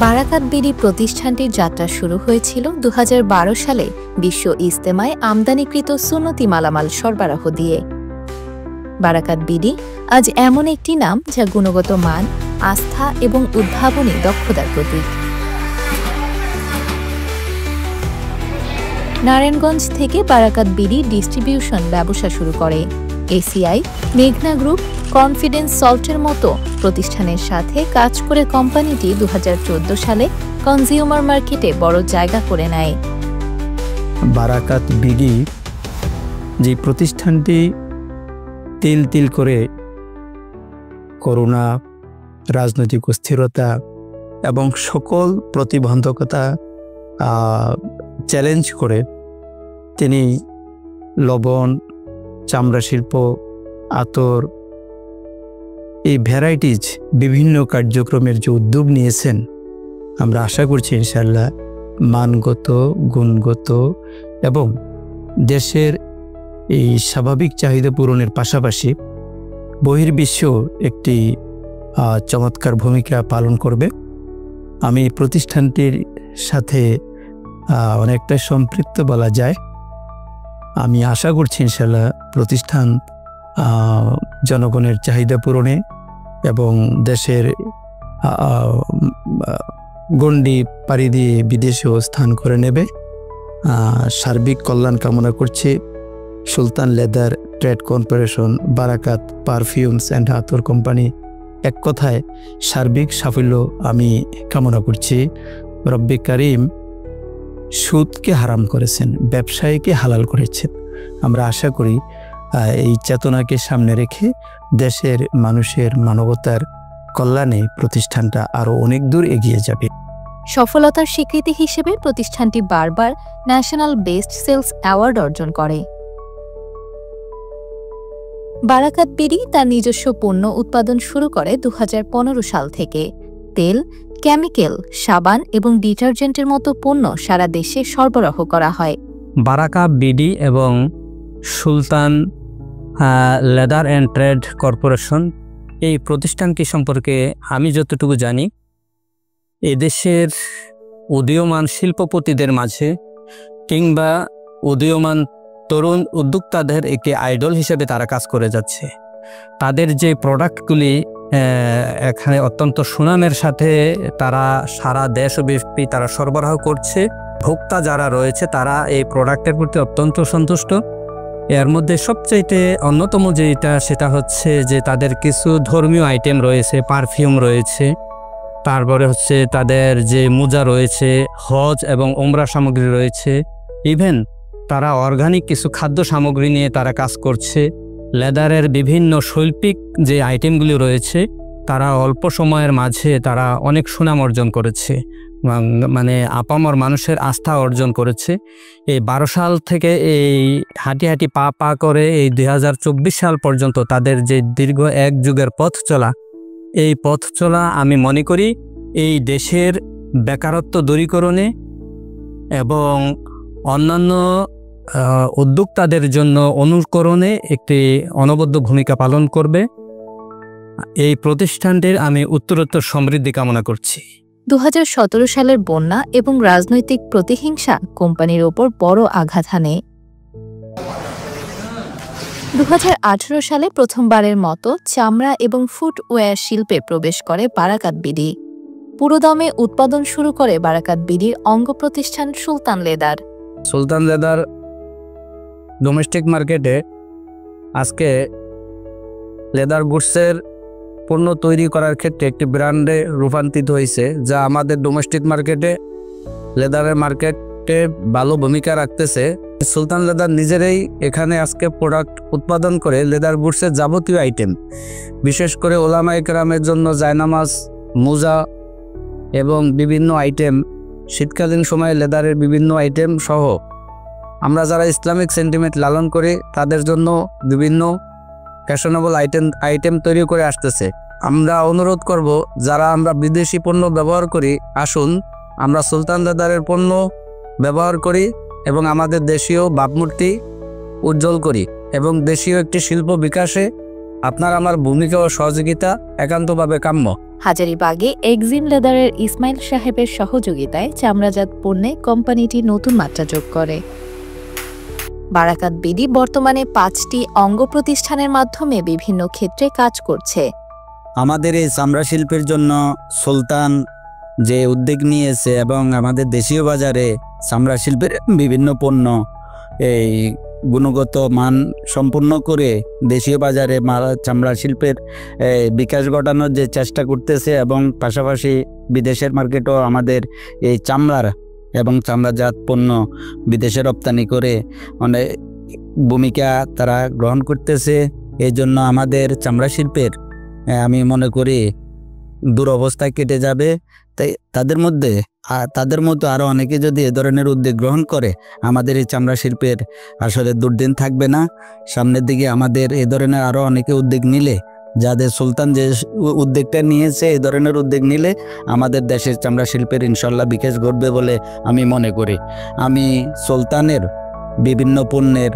বারাকাত BD প্রতিষ্ঠানটির যাত্রা শুরু হয়েছিল ২০১২ সালে বিশ্ব ইজতেমায় আমদানিকৃত সুন্নতি মালামাল সরবরাহ দিয়ে। বারাকাত বিডি আজ এমন একটি নাম যা গুণগত মান, আস্থা এবং উদ্ভাবনী দক্ষতার প্রতীক। নারায়ণগঞ্জ থেকে বারাকাত বিডি ডিস্ট্রিবিউশন ব্যবসা শুরু করে। এসিআই, মেঘনা গ্রুপ, কনফিডেন্স সল্টের মতো প্রতিষ্ঠানের সাথে কাজ করে কোম্পানিটি ২০১৪ সালে কনজিউমার মার্কেটে বড় জায়গা করে নেয়। বারাকাত বিডি যে প্রতিষ্ঠানটি তিল তিল করে করোনা, রাজনৈতিক অস্থিরতা এবং সকল প্রতিবন্ধকতা চ্যালেঞ্জ করে তিনি লবণ, চামড়া শিল্প, আতর, এই ভ্যারাইটিজ বিভিন্ন কার্যক্রমের যে উদ্যোগ নিয়েছেন, আমরা আশা করছি ইনশাআল্লাহ মানগত, গুণগত এবং দেশের এই স্বাভাবিক চাহিদা পূরণের পাশাপাশি বহির্বিশ্ব একটি চমৎকার ভূমিকা পালন করবে। আমি প্রতিষ্ঠানটির সাথে অনেকটা সম্পৃক্ত বলা যায়। আমি আশা করছি ইনশাআল্লাহ প্রতিষ্ঠান জনগণের চাহিদা পূরণে এবং দেশের গণ্ডি পাড়ি দিয়ে বিদেশেও স্থান করে নেবে। সার্বিক কল্যাণ কামনা করছি। সুলতান leather trade corporation, Barkat perfumes and আতর কোম্পানি, এক কথায় সার্বিক সাফল্য আমি কামনা করছি। রব্বে কারিম সুদকে হারাম করেছেন, ব্যবসায়ীকে হালাল করেছেন। আমরা আশা করি এই চেতনাকে সামনে রেখে দেশের মানুষের মানবতার কল্যাণে প্রতিষ্ঠানটা আরও অনেক দূর এগিয়ে যাবে। সফলতার স্বীকৃতি হিসেবে প্রতিষ্ঠানটি বারবার ন্যাশনাল বেস্ট সেলস অ্যাওয়ার্ড অর্জন করে। বারাকাত বিডি তার নিজস্ব পণ্য উৎপাদন শুরু করে ২০১৫ সাল থেকে। তেল, কেমিক্যাল, সাবান এবং ডিটারজেন্টের মতো পণ্য সারা দেশে সরবরাহ করা হয়। বারাকাত বিডি এবং সুলতান লেদার অ্যান্ড ট্রেড কর্পোরেশন, এই প্রতিষ্ঠানটি সম্পর্কে আমি যতটুকু জানি, এদেশের উদীয়মান শিল্পপতিদের মাঝে কিংবা উদীয়মান তরুণ উদ্যোক্তাদের একটি আইডল হিসেবে তারা কাজ করে যাচ্ছে। তাদের যে প্রোডাক্টগুলি এখানে অত্যন্ত সুনামের সাথে তারা সারা দেশব্যাপী তারা সরবরাহ করছে, ভোক্তা যারা রয়েছে তারা এই প্রোডাক্টের প্রতি অত্যন্ত সন্তুষ্ট। এর মধ্যে সবচাইতে অন্যতম যেটা সেটা হচ্ছে যে তাদের কিছু ধর্মীয় আইটেম রয়েছে, পারফিউম রয়েছে, তারপরে হচ্ছে তাদের যে মোজা রয়েছে, হজ এবং ওমরা সামগ্রী রয়েছে, ইভেন তারা অর্গানিক কিছু খাদ্য সামগ্রী নিয়ে তারা কাজ করছে। লেদারের বিভিন্ন শৈল্পিক যে আইটেমগুলি রয়েছে তারা অল্প সময়ের মাঝে তারা অনেক সুনাম অর্জন করেছে, মানে আপামর মানুষের আস্থা অর্জন করেছে। এই ১২ সাল থেকে এই হাঁটি হাঁটি পা পা করে এই ২০২৪ সাল পর্যন্ত তাদের যে দীর্ঘ এক যুগের পথ চলা, এই পথ চলা আমি মনে করি এই দেশের বেকারত্ব দূরীকরণে এবং অন্যান্য উদ্যোক্তাদের জন্য অনুকরণে একটি অনবদ্য ভূমিকা পালন করবে। এই প্রতিষ্ঠানটির আমি উত্তরোত্তর সমৃদ্ধি কামনা করছি। ২০১৭ সালের বন্যা এবং রাজনৈতিক প্রতিহিংসা কোম্পানির ওপর বড় আঘাত হানে। ২০১৮ সালে প্রথমবারের মতো চামড়া এবং ফুটওয়্যার শিল্পে প্রবেশ করে বারাকাত বিডি। পুরোদমে উৎপাদন শুরু করে বারাকাত বিডির অঙ্গ প্রতিষ্ঠান সুলতান লেদার। সুলতান লেদার ডোমেস্টিক মার্কেটে আজকে লেদার গুডসের পণ্য তৈরি করার ক্ষেত্রে একটি ব্র্যান্ডে রূপান্তরিত হয়েছে, যা আমাদের ডোমেস্টিক মার্কেটে লেদারের মার্কেটে ভালো ভূমিকা রাখতেছে। সুলতান লেদার নিজেরাই এখানে আজকে প্রোডাক্ট উৎপাদন করে লেদার গুডসের যাবতীয় আইটেম, বিশেষ করে ওলামা ইকরামের জন্য জায়নামাজ, মোজা এবং বিভিন্ন আইটেম, শীতকালীন সময়ে লেদারের বিভিন্ন আইটেম সহ আমরা যারা ইসলামিক সেন্টিমেন্ট লালন করি তাদের জন্য বিভিন্ন ফ্যাশনেবল আইটেম তৈরি করে আসতেছে। আমরা অনুরোধ করব, যারা আমরা বিদেশি পণ্য ব্যবহার করি, আসুন আমরা সুলতান লেদারের পণ্য ব্যবহার করি এবং আমাদের দেশীয় ভাবমূর্তি উজ্জ্বল করি এবং দেশীয় একটি শিল্প বিকাশে আপনার আমার ভূমিকা ও সহযোগিতা একান্তভাবে কাম্য। হাজারীবাগে এক্সিম লেদারের ইসমাইল সাহেবের সহযোগিতায় চামড়াজাত পণ্যে কোম্পানিটি নতুন মাত্রা যোগ করে। বারাকাত বিডি বর্তমানে 5টি অঙ্গ প্রতিষ্ঠানের মাধ্যমে বিভিন্ন ক্ষেত্রে কাজ করছে। আমাদের এই চামড়া শিল্পের জন্য সুলতান যে উদ্যোগ নিয়েছে এবং আমাদের দেশীয় বাজারে চামড়া শিল্পের বিভিন্ন পণ্য এই গুণগত মান সম্পূর্ণ করে দেশীয় বাজারে চামড়া শিল্পের বিকাশ ঘটানোর যে চেষ্টা করতেছে এবং পাশাপাশি বিদেশের মার্কেটও আমাদের এই চামড়ার এবং চামড়াজাত পণ্য বিদেশে রপ্তানি করে অনেক ভূমিকা তারা গ্রহণ করতেছে। এই জন্য আমাদের চামড়া শিল্পের আমি মনে করি দুরবস্থায় কেটে যাবে। তাই তাদের মতো আরও অনেকে যদি এ ধরনের উদ্যোগ গ্রহণ করে আমাদের এই চামড়া শিল্পের আসলে দুর্দিন থাকবে না। সামনের দিকে আমাদের এ ধরনের আরও অনেকে উদ্যোগ নিলে, যাদের সুলতান যে উদ্যোগটা নিয়েছে এই ধরনের উদ্যোগ নিলে আমাদের দেশের চামড়া শিল্পের ইনশাল্লাহ বিকাশ ঘটবে বলে আমি মনে করি। আমি সুলতানের বিভিন্ন পণ্যের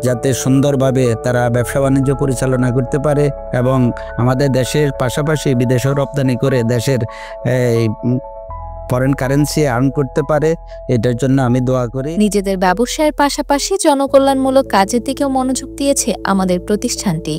যাতে সুন্দরভাবে তারা ব্যবসা বাণিজ্য পরিচালনা করতে পারে এবং আমাদের দেশের পাশাপাশি বিদেশেও রপ্তানি করে দেশের ফরেন কারেন্সি আর্ন করতে পারে, এটার জন্য আমি দোয়া করি। নিজেদের ব্যবসায়ের পাশাপাশি জনকল্যাণমূলক কাজের দিকেও মনোযোগ দিয়েছে আমাদের প্রতিষ্ঠানটি।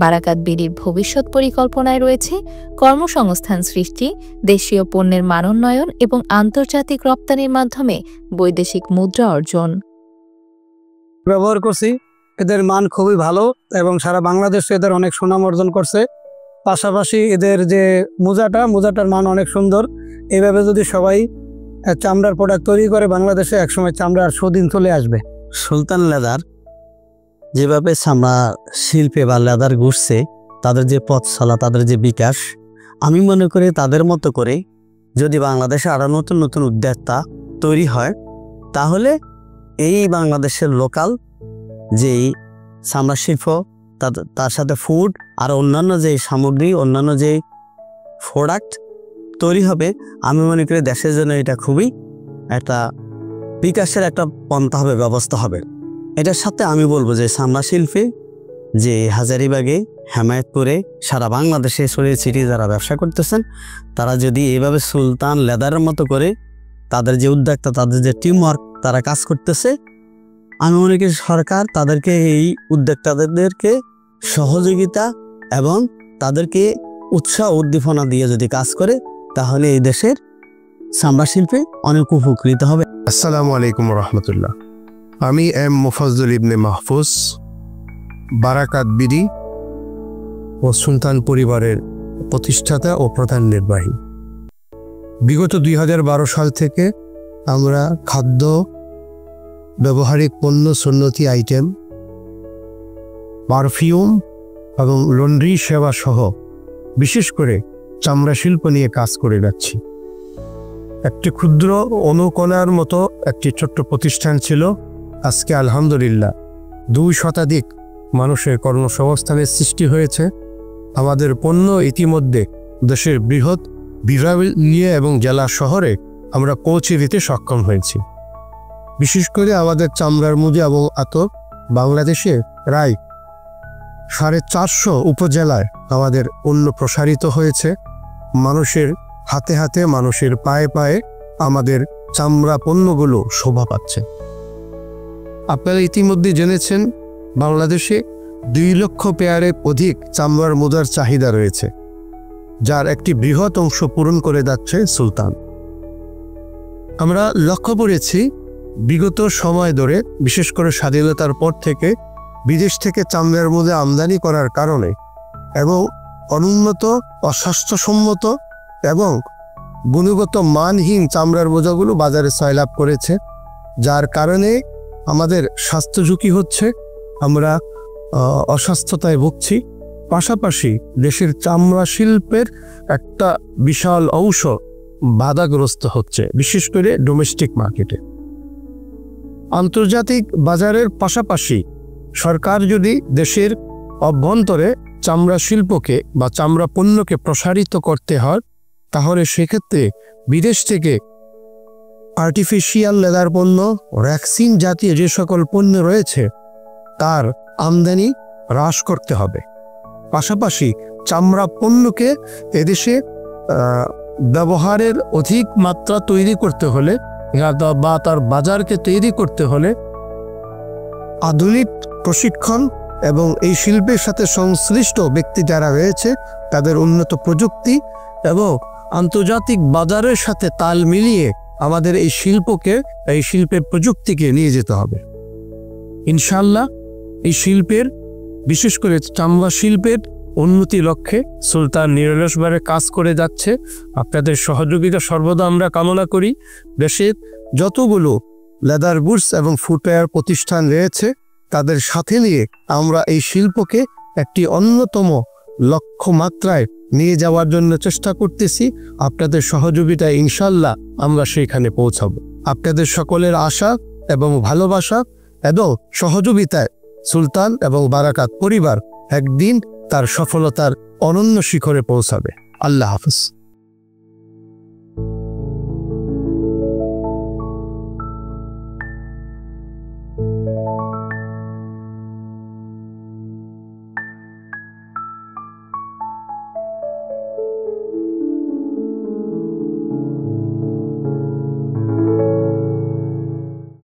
বারাকাত বিডির ভবিষ্যৎ পরিকল্পনায় রয়েছে কর্মসংস্থান সৃষ্টি, দেশীয় পণ্যের মানোন্নয়ন এবং আন্তর্জাতিক রপ্তানির মাধ্যমে বৈদেশিক মুদ্রা অর্জন। ব্যবহার করছি, এদের মান খুবই ভালো এবং সারা বাংলাদেশে এদের অনেক সুনাম অর্জন করছে। পাশাপাশি এদের যে মোজাটার মান অনেক সুন্দর। এইভাবে যদি সবাই চামড়ার প্রোডাক্ট তৈরি করে বাংলাদেশে একসময় চামড়ার সুদিন চলে আসবে। সুলতান লেদার যেভাবে চামড়া শিল্পে বা লেদার ঘুরছে, তাদের যে পথ চলা, তাদের যে বিকাশ, আমি মনে করি তাদের মতো করে যদি বাংলাদেশে আরও নতুন নতুন উদ্যোক্তা তৈরি হয় তাহলে এই বাংলাদেশের লোকাল যেই চামড়া শিল্প তার সাথে ফুড আর অন্যান্য যে সামগ্রী, অন্যান্য যে প্রোডাক্ট তৈরি হবে, আমি মনে করি দেশের জন্য এটা খুবই একটা বিকাশের একটা পন্থা হবে, ব্যবস্থা হবে। এটার সাথে আমি বলবো যে চামড়া শিল্পে যে হাজারীবাগে, হেমায়েতপুরে, সারা বাংলাদেশে ছড়িয়ে ছিটিয়ে যারা ব্যবসা করতেছেন, তারা যদি এইভাবে সুলতান লেদারের মতো করে তাদের যে উদ্যোক্তা, তাদের যে টিম ওয়ার্ক তারা কাজ করতেছে, আমি মনে করি সরকার তাদেরকে এই উদ্যোক্তাদেরকে সহযোগিতা এবং তাদেরকে উৎসাহ উদ্দীপনা দিয়ে যদি কাজ করে তাহলে এই দেশের চামড়া শিল্পে অনেক উপকৃত হবে। আসসালামু আলাইকুম রহমতুল্লাহ। আমি এম মুফাজ্জল ইবনে মাহফুজ, বারাকাত বিডি ও সুলতান পরিবারের প্রতিষ্ঠাতা ও প্রধান নির্বাহী। বিগত 2012 সাল থেকে আমরা খাদ্য, ব্যবহারিক পণ্য, সুন্নতি আইটেম, পারফিউম এবং লন্ড্রি সেবা সহ বিশেষ করে চামড়া শিল্প নিয়ে কাজ করে যাচ্ছি। একটি ক্ষুদ্র অনুকণার মতো একটি ছোট্ট প্রতিষ্ঠান ছিল, আজকে আলহামদুলিল্লাহ 2 শতাধিক মানুষের কর্মসংস্থানের সৃষ্টি হয়েছে। আমাদের পণ্য ইতিমধ্যে দেশের বৃহৎ বিভাগ নিয়ে এবং জেলা শহরে আমরা পৌঁছে দিতে সক্ষম হয়েছি। বিশেষ করে আমাদের চামড়ার মোজা এবং আতর বাংলাদেশে প্রায় 450 উপজেলায় আমাদের পণ্য প্রসারিত হয়েছে। মানুষের হাতে হাতে, মানুষের পায়ে পায়ে আমাদের চামড়া পণ্যগুলো শোভা পাচ্ছে। আপনারা ইতিমধ্যে জেনেছেন বাংলাদেশে 2 লক্ষ পেয়ারের অধিক চামড়ার মোজার চাহিদা রয়েছে, যার একটি বৃহৎ অংশ পূরণ করে যাচ্ছে সুলতান। আমরা লক্ষ্য করেছি বিগত সময় ধরে, বিশেষ করে স্বাধীনতার পর থেকে বিদেশ থেকে চামড়ার মোজা আমদানি করার কারণে এবং অনুন্নত, অস্বাস্থ্যসম্মত এবং গুণগত মানহীন চামড়ার মোজাগুলো বাজারে সয়লাভ করেছে, যার কারণে আমাদের স্বাস্থ্য ঝুঁকি হচ্ছে, আমরা অসুস্থতায় ভুগছি। পাশাপাশি দেশের চামড়া শিল্পের একটা বিশাল অংশ বাধাগ্রস্ত হচ্ছে, বিশেষ করে ডোমেস্টিক মার্কেটে। আন্তর্জাতিক বাজারের পাশাপাশি সরকার যদি দেশের অভ্যন্তরে চামড়া শিল্পকে বা চামড়া পণ্যকে প্রসারিত করতে হয়, তাহলে সেক্ষেত্রে বিদেশ থেকে আর্টিফিশিয়াল লেদার পণ্য, ভ্যাকসিন জাতীয় যে সকল পণ্য রয়েছে তার আমদানি হ্রাস করতে হবে। পাশাপাশি চামড়া পণ্যকে এদেশে ব্যবহারের অধিক মাত্রা তৈরি করতে হলে বা তার বাজারকে তৈরি করতে হলে আধুনিক প্রশিক্ষণ এবং এই শিল্পের সাথে সংশ্লিষ্ট ব্যক্তি যারা রয়েছে তাদের উন্নত প্রযুক্তি এবং আন্তর্জাতিক বাজারের সাথে তাল মিলিয়ে আমাদের এই শিল্পের প্রযুক্তিকে নিয়ে যেতে হবে। ইনশাআল্লাহ এই শিল্পের, বিশেষ করে চামড়া শিল্পের উন্নতি লক্ষ্যে সুলতান নিরলসভাবে কাজ করে যাচ্ছে। আপনাদের সহযোগিতা সর্বদা আমরা কামনা করি। দেশের যতগুলো লেদার গুডস এবং ফুটওয়্যার প্রতিষ্ঠান রয়েছে তাদের সাথে নিয়ে আমরা এই শিল্পকে একটি অন্যতম লক্ষ্যমাত্রায় নিয়ে যাওয়ার জন্য চেষ্টা করতেছি। আপনাদের সহযোগিতায় ইনশাআল্লাহ আমরা সেখানে পৌঁছাবো। আপনাদের সকলের আশা এবং ভালোবাসা এবং সহযোগিতায় সুলতান এবং বারাকাত পরিবার একদিন তার সফলতার অনন্য শিখরে পৌঁছাবে। আল্লাহ হাফেজ।